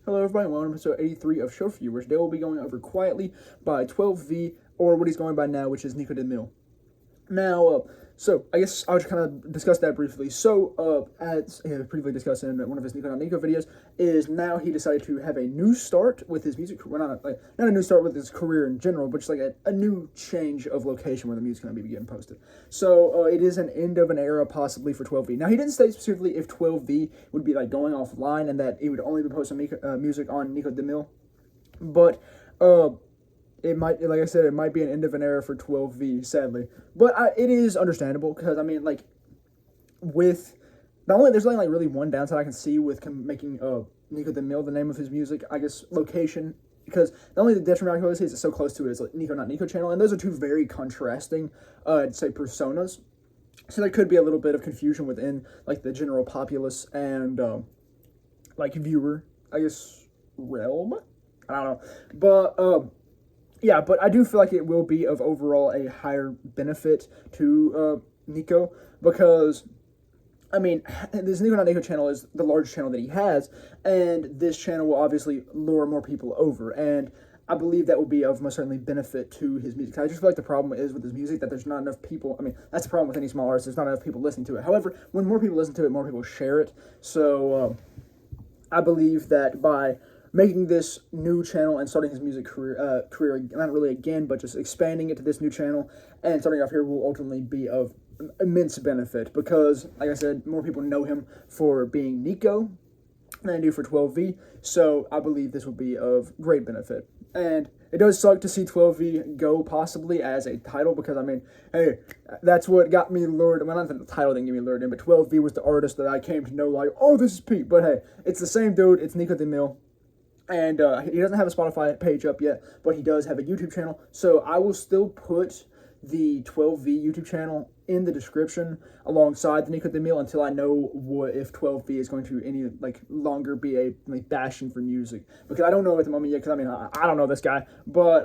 Hello everybody, welcome to episode 83 of Show For You, where today we'll be going over Quietly by 12V, or what he's going by now, which is Niko DeMille. Now, so I guess I'll just kind of discuss that briefly. So, as he had previously discussed in one of his Niko Niko videos, is now he decided to have a new start with his music. Well, not a new start with his career in general, but just like a new change of location where the music's going to be getting posted. So, it is an end of an era possibly for 12V. Now, he didn't state specifically if 12V would be like going offline and that he would only be posting music on Niko DeMille, but it might, like I said, it might be an end of an era for 12V, sadly. But it is understandable, because, I mean, like, with, there's only, like, really one downside I can see with making Niko DeMille the name of his music, I guess, location, because not only the detriment I can always say is it's so close to it, it's like Niko Not Niko channel, and those are two very contrasting, say, personas. So there could be a little bit of confusion within, like, the general populace and, like, viewer, I guess, realm? I don't know. But, yeah, but I do feel like it will be of overall a higher benefit to Niko, because, I mean, this Niko Not Niko channel is the largest channel that he has, and this channel will obviously lure more people over, and I believe that will be of most certainly benefit to his music. I just feel like the problem is with his music that there's not enough people. I mean, that's the problem with any small artist. There's not enough people listening to it. However, when more people listen to it, more people share it. So I believe that by making this new channel and starting his music career, not really again, but just expanding it to this new channel and starting off here will ultimately be of immense benefit, because, like I said, more people know him for being Niko than I do for 12V, so I believe this will be of great benefit. And it does suck to see 12V go possibly as a title, because, I mean, hey, that's what got me lured. Well, not that the title didn't get me lured in, but 12V was the artist that I came to know, like, oh, this is Pete. But hey, it's the same dude. It's Niko DeMille. And he doesn't have a Spotify page up yet, but he does have a YouTube channel. So I will still put the 12V YouTube channel in the description alongside the Niko DeMille until I know if 12V is going to any longer be a bastion for music, because I don't know at the moment yet. Because I mean, I don't know this guy, but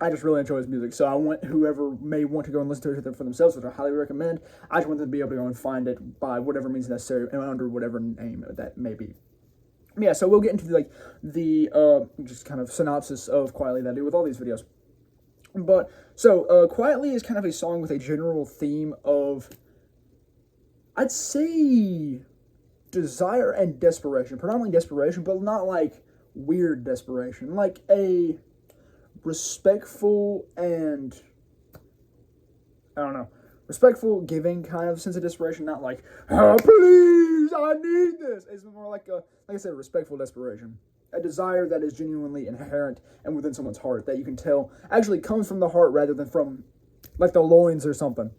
I just really enjoy his music. So I want whoever may want to go and listen to it for themselves, which I highly recommend. I just want them to be able to go and find it by whatever means necessary and under whatever name that may be. Yeah, so we'll get into the just kind of synopsis of Quietly that I do with all these videos. But, so, Quietly is kind of a song with a general theme of, I'd say, desire and desperation. Predominantly desperation, but not like weird desperation. Like a respectful and, I don't know, respectful, giving kind of sense of desperation, not like, oh, please, I need this. It's more like like I said, respectful desperation. A desire that is genuinely inherent and within someone's heart, that you can tell actually comes from the heart rather than from, like, the loins or something.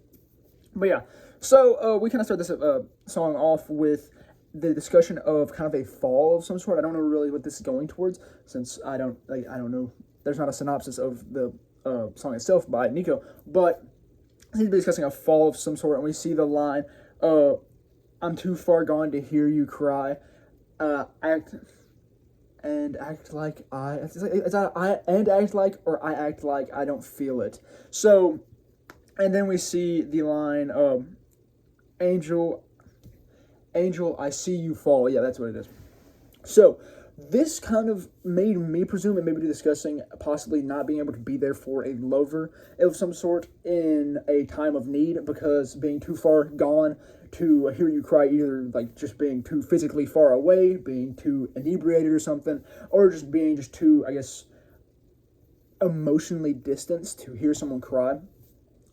But yeah, so we kind of start this song off with the discussion of kind of a fall of some sort. I don't know really what this is going towards, since I don't know. There's not a synopsis of the song itself by Niko, but he's discussing a fall of some sort, and we see the line, I'm too far gone to hear you cry, act like I act like I don't feel it. So, and then we see the line, Angel, I see you fall. Yeah, that's what it is. So, this kind of made me presume and maybe discussing possibly not being able to be there for a lover of some sort in a time of need, because being too far gone to hear you cry, either like just being too physically far away, being too inebriated or something, or just being just too, I guess, emotionally distanced to hear someone cry.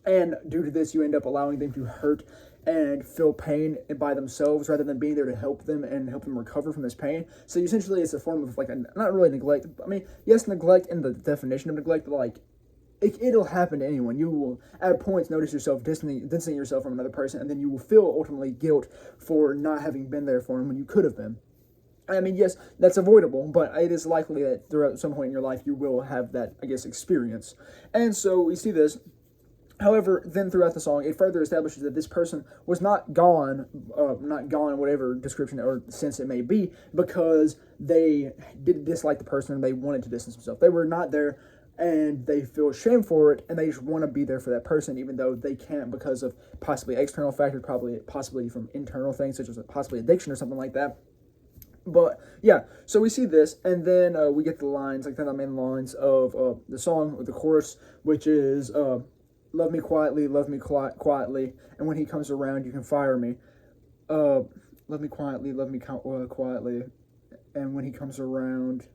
And due to this, you end up allowing them to hurt and feel pain by themselves rather than being there to help them and help them recover from this pain. So essentially it's a form of, like, not really neglect. I mean, yes, neglect in the definition of neglect, but like, it'll happen to anyone. You will at points notice yourself distancing yourself from another person, and then you will feel ultimately guilt for not having been there for him when you could have been. I mean, yes, that's avoidable, but it is likely that throughout some point in your life you will have that, I guess, experience. And so we see this. However, then throughout the song, it further establishes that this person was not gone in whatever description or sense it may be, because they did dislike the person and they wanted to distance themselves. They were not there, and they feel shame for it, and they just want to be there for that person, even though they can't because of possibly external factors, possibly from internal things, such as possibly addiction or something like that. But yeah, so we see this, and then we get the lines, like the main lines of the song, or the chorus, which is love me quietly, quietly, and when he comes around, you can fire me. Love me quietly, quietly, and when he comes around,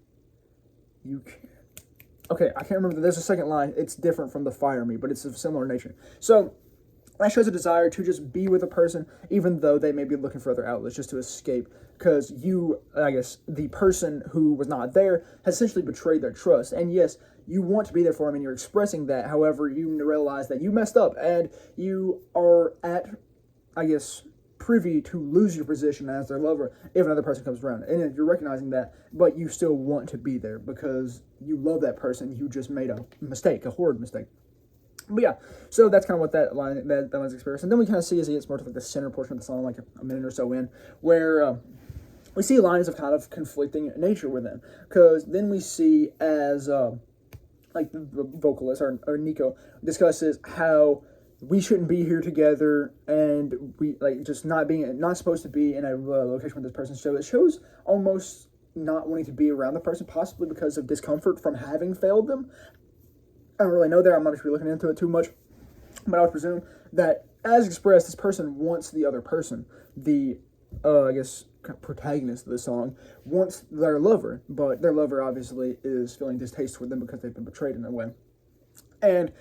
you can... Okay, I can't remember. There's a second line. It's different from the fire me, but it's of similar nature. So that shows a desire to just be with a person, even though they may be looking for other outlets, just to escape. Because you, I guess, the person who was not there has essentially betrayed their trust. And yes, you want to be there for them and you're expressing that. However, you realize that you messed up and you are at, I guess, privy to lose your position as their lover if another person comes around. And you're recognizing that, but you still want to be there because you love that person. You just made a mistake, a horrid mistake. But yeah, so that's kind of what that line's experience. And then we kind of see as he gets more to like the center portion of the song, like a minute or so in, where we see lines of kind of conflicting nature with them. Because then we see as like the vocalist or Niko discusses how we shouldn't be here together, and we like just not supposed to be in a location with this person. So it shows almost not wanting to be around the person, possibly because of discomfort from having failed them. I don't really know there. I'm not actually looking into it too much, but I would presume that, as expressed, this person wants the other person. The, I guess, protagonist of the song wants their lover, but their lover obviously is feeling distaste with them because they've been betrayed in a way. And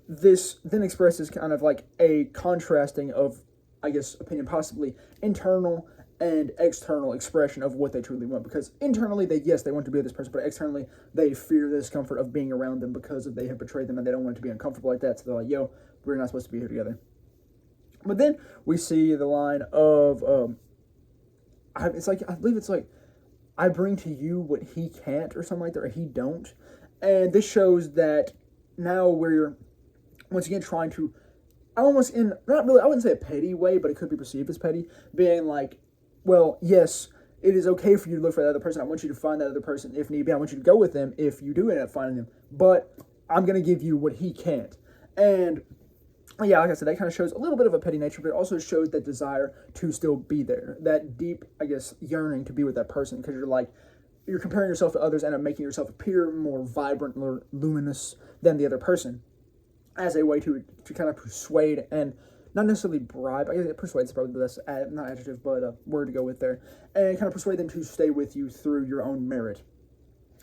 this then expresses kind of like a contrasting of, I guess, opinion, possibly internal and external expression of what they truly want. Because internally, they want to be with this person, but externally, they fear the discomfort of being around them because they have betrayed them and they don't want it to be uncomfortable like that. So they're like, yo, we're not supposed to be here together. But then we see the line of, I believe it's like, I bring to you what he can't, or something like that, or he don't. And this shows that now we're, once again, trying to, almost in, not really, I wouldn't say a petty way, but it could be perceived as petty, being like, well, yes, it is okay for you to look for that other person. I want you to find that other person if need be. I want you to go with them if you do end up finding them. But I'm going to give you what he can't. And yeah, like I said, that kind of shows a little bit of a petty nature, but it also shows that desire to still be there. That deep, I guess, yearning to be with that person, because you're comparing yourself to others and making yourself appear more vibrant, more luminous than the other person, as a way to kind of persuade and not necessarily bribe. I guess persuade is probably the best, not adjective, but word to go with there, and kind of persuade them to stay with you through your own merit,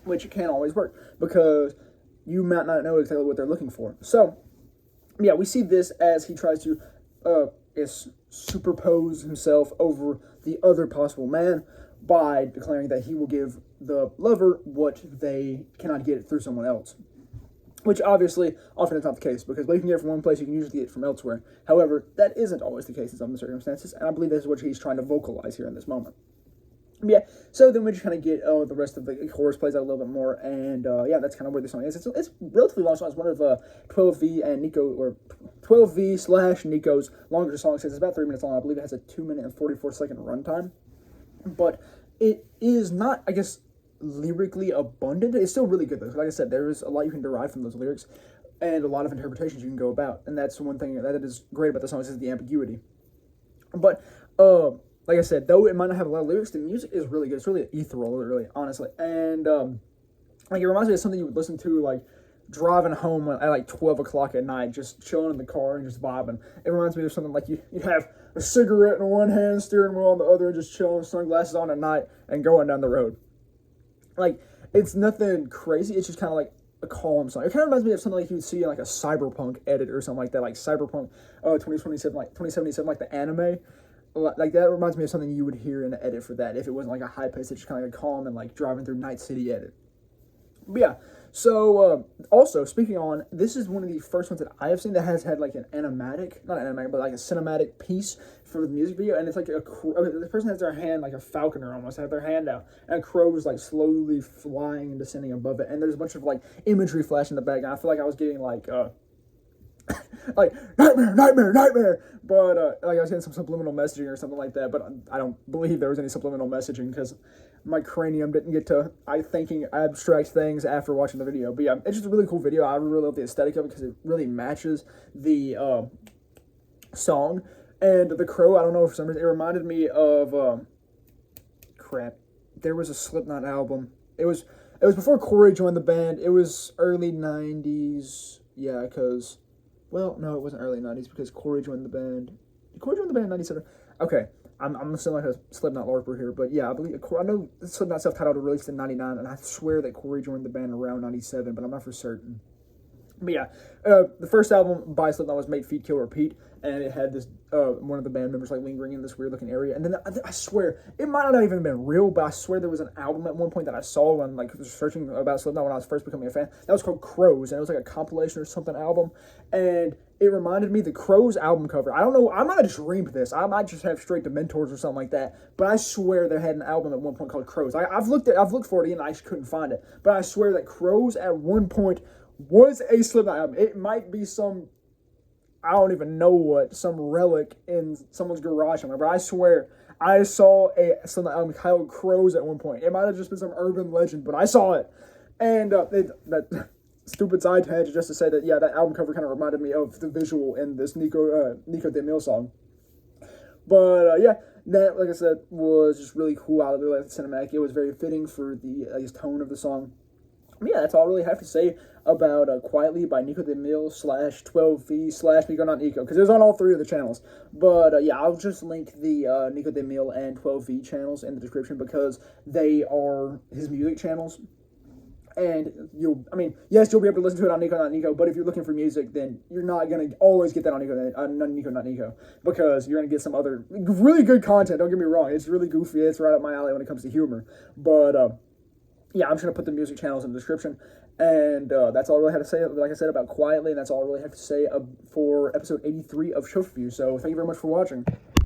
which can't always work because you might not know exactly what they're looking for. So yeah, we see this as he tries to superpose himself over the other possible man by declaring that he will give the lover what they cannot get through someone else. Which obviously often is not the case, because what you can get from one place, you can usually get from elsewhere. However, that isn't always the case in some circumstances, and I believe this is what he's trying to vocalize here in this moment. But yeah, so then we just kind of get the rest of the chorus plays out a little bit more, and yeah, that's kind of where the song is. It's relatively long song. It's one of 12V and Niko, or 12V / Niko's longer songs. It's about 3 minutes long. I believe it has a 2-minute and 44-second runtime, but it is not, I guess, lyrically abundant. It's still really good though. Like I said, there is a lot you can derive from those lyrics, and a lot of interpretations you can go about. And that's one thing that is great about the songs, is the ambiguity. But like I said, though it might not have a lot of lyrics, the music is really good. It's really ethereal, really, honestly. And like, it reminds me of something you would listen to like driving home at like 12 o'clock at night, just chilling in the car and just vibing. It reminds me of something like you'd have a cigarette in one hand, steering wheel on the other, and just chilling, sunglasses on at night, and going down the road. Like, it's nothing crazy. It's just kind of like a calm song. It kind of reminds me of something like you would see in like a cyberpunk edit or something like that, like Cyberpunk 2027, like 2077, like the anime. Like, that reminds me of something you would hear in the edit for that, if it wasn't like a high pace. It's just kind of like a calm and like driving through Night City edit. But yeah, so also speaking on, this is one of the first ones that I have seen that has had like an animatic, not animatic, but like a cinematic piece for the music video. And it's like the person has their hand like a falconer almost, have their hand out, and a crow is like slowly flying and descending above it. And there's a bunch of like imagery flashing in the background. I feel like I was getting like like nightmare, but like I was getting some subliminal messaging or something like that. But I don't believe there was any subliminal messaging, because my cranium didn't get to thinking abstract things after watching the video. But yeah, it's just a really cool video. I really love the aesthetic of it because it really matches the song. And the crow, I don't know, for some reason it reminded me of there was a Slipknot album. It was before Corey joined the band. It was early 90s. Yeah, because, well, no, it wasn't early 90s because Corey joined the band. Did Corey join the band in 97? Okay, I'm still like a Slipknot LARPer here, but yeah, I know Slipknot self-titled was released in 99, and I swear that Corey joined the band around 97, but I'm not for certain. But yeah, the first album by Slipknot was Make Feet Kill Repeat, and it had this one of the band members like lingering in this weird looking area. And then I swear it might not have even been real, but I swear there was an album at one point that I saw when like was searching about Slipknot when I was first becoming a fan. That was called Crows, and it was like a compilation or something album, and it reminded me the Crows album cover. I don't know, I might have just dreamed this. I might just have straight Dementors or something like that. But I swear they had an album at one point called Crows. I've looked for it and I just couldn't find it. But I swear that Crows at one point was a Slipknot album. It might be some, I don't even know what, some relic in someone's garage somewhere, but I swear I saw a Slipknot album titled Crows at one point. It might have just been some urban legend, but I saw it. And that stupid side tangent just to say that, yeah, that album cover kind of reminded me of the visual in this Niko DeMille song. But yeah, that, like I said, was just really cool. I really liked the cinematic. It was very fitting for the, I guess, tone of the song. Yeah, that's all I really have to say about Quietly by Niko DeMille / 12V / Niko Not Niko, because it was on all three of the channels. But yeah, I'll just link the Niko DeMille and 12V channels in the description because they are his music channels. And yes, you'll be able to listen to it on Niko Not Niko, but if you're looking for music, then you're not going to always get that on Niko Not Niko, because you're going to get some other really good content, don't get me wrong. It's really goofy, it's right up my alley when it comes to humor. But yeah, I'm just going to put the music channels in the description. And that's all I really have to say, like I said, about Quietly. And that's all I really have to say for episode 83 of Show Review. So thank you very much for watching.